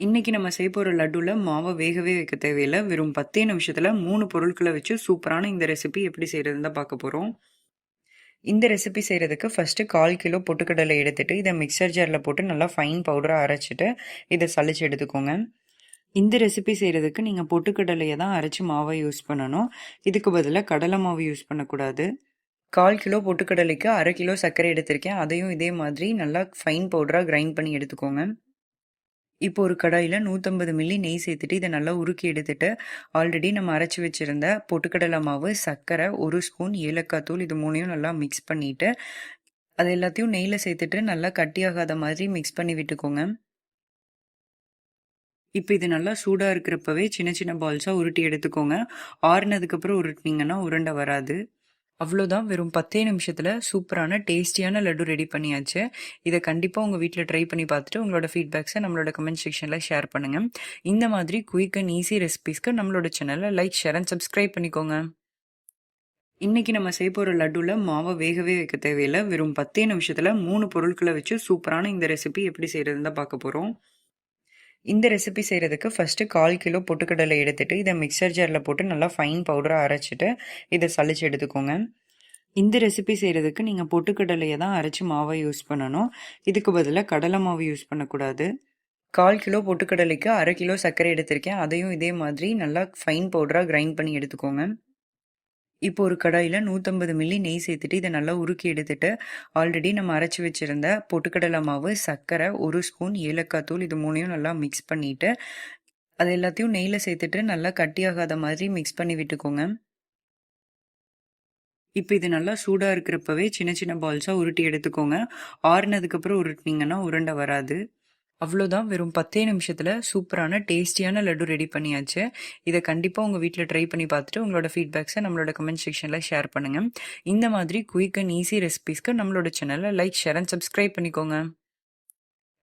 இன்னைக்கு நம்ம செய்ய போற லட்டுல மாவ வேகவே வைக்க தேவையில்ல. வெறும் 10 நிமிஷத்துல 3 பொருட்கள வச்சு சூப்பரான இந்த ரெசிபி எப்படி செய்றதுன்னு தான் பார்க்க போறோம். இந்த ரெசிபி செய்றதுக்கு ஃபர்ஸ்ட்டு 1/4 கிலோ பொட்டுக்கடலை எடுத்துட்டு, இத மிக்ஸர் ஜார்ல போட்டு நல்லா ஃபைன் பவுடரா அரைச்சுட்டு, இத சலிச்சு எடுத்துக்கோங்க. இந்த ரெசிபி செய்றதுக்கு நீங்க பொட்டுக்கடலைய தான் அரைச்சு மாவா யூஸ் பண்ணணும். இதுக்கு பதிலா கடலை மாவு யூஸ் பண்ணக்கூடாது. 1/4 கிலோ பொட்டுக்கடலைக்கு 1/2 கிலோ சர்க்கரை எடுத்திருக்கேன். அதையும் இதே மாதிரி நல்லா ஃபைன் பவுடரா கிரைண்ட் பண்ணி எடுத்துக்கோங்க. இப்போ ஒரு கடாயில 150 மில்லி நெய் சேர்த்துட்டு இத நல்லா உருக்கி எடுத்துட்டு, ஆல்ரெடி நம்ம அரைச்சு வச்சிருந்த பொட்டுக்கடலை மாவு, சர்க்கரை, 1 ஸ்பூன் ஏலக்காய் தூள் இது 3யும் நல்லா மிக்ஸ் பண்ணிட்டு, அது எல்லாத்தையும் நெய்ல சேர்த்துட்டு நல்லா கட்டியாகாத மாதிரி மிக்ஸ் பண்ணி விட்டுக்கோங்க. இப்ப இது நல்லா சூடா இருக்கிறப்பவே சின்ன சின்ன பால்ஸா உருட்டி எடுத்துக்கோங்க. ஆறுனதுக்கப்புறம் உருட்டுனீங்கன்னா உருண்ட வராது. அவ்வளோதான். வெறும் 10 நிமிஷத்துல சூப்பரான டேஸ்டியான லட்டு ரெடி பண்ணியாச்சு. இத கண்டிப்பா உங்க வீட்ல ட்ரை பண்ணி பார்த்துட்டு, உங்களோட ஃபீட்பேக்ஸ நம்மளோட கமெண்ட் செக்ஷன்ல ஷேர் பண்ணுங்க. இந்த மாதிரி குயிக் அண்ட் ஈஸி ரெசிபீஸ்க்கு நம்மளோட சேனல லைக், ஷேர் அண்ட் சப்ஸ்கிரைப் பண்ணிக்கோங்க. இன்னைக்கு நம்ம செய்ய போற லட்டுல மாவ வேகவே வைக்க தேவையில்ல. வெறும் 10 நிமிஷத்துல 3 பொருட்கள வச்சு சூப்பரான இந்த ரெசிபி எப்படி செய்றதுன்னு தான் பார்க்க போறோம். இந்த ரெசிபி செய்றதுக்கு ஃபர்ஸ்ட்டு 1/4 கிலோ பொட்டுக்கடலை எடுத்துட்டு, இத மிக்ஸர் ஜார்ல போட்டு நல்லா ஃபைன் பவுடரா அரைச்சுட்டு, இத சலிச்சு எடுத்துக்கோங்க. இந்த ரெசிபி செய்றதுக்கு நீங்க பொட்டுக்கடலைய தான் அரைச்சு மாவா யூஸ் பண்ணணும். இதுக்கு பதிலா கடலை மாவு யூஸ் பண்ணக்கூடாது. 1/4 கிலோ பொட்டுக்கடலைக்கு 1/2 கிலோ சர்க்கரை எடுத்திருக்கேன். அதையும் இதே மாதிரி நல்லா ஃபைன் பவுடரா கிரைண்ட் பண்ணி எடுத்துக்கோங்க. இப்போ ஒரு கடாயில 150 மில்லி நெய் சேர்த்துட்டு இத நல்லா உருக்கி எடுத்துட்டு, ஆல்ரெடி நம்ம அரைச்சு வச்சிருந்த பொட்டுக்கடலை மாவு, சர்க்கரை, 1 ஸ்பூன் ஏலக்காய் தூள் இது 3யும் நல்லா மிக்ஸ் பண்ணிட்டு, அது எல்லாத்தையும் நெய்ல சேர்த்துட்டு நல்லா கட்டியாகாத மாதிரி மிக்ஸ் பண்ணி விட்டுக்கோங்க. இப்ப இது நல்லா சூடா இருக்கிறப்பவே சின்ன சின்ன பால்ஸா உருட்டி எடுத்துக்கோங்க. ஆறுனதுக்கப்புறம் உருட்டுனீங்கன்னா உருண்ட வராது. அவ்வளோதான். வெறும் 10 நிமிஷத்துல சூப்பரான டேஸ்டியான லட்டு ரெடி பண்ணியாச்சு. இத கண்டிப்பா உங்க வீட்ல ட்ரை பண்ணி பார்த்துட்டு, உங்களோட ஃபீட்பேக்ஸ நம்மளோட கமெண்ட் செக்ஷன்ல ஷேர் பண்ணுங்க. இந்த மாதிரி குயிக் அண்ட் ஈஸி ரெசிபீஸ்க்கு நம்மளோட சேனல லைக், ஷேர் அண்ட் சப்ஸ்கிரைப் பண்ணிக்கோங்க.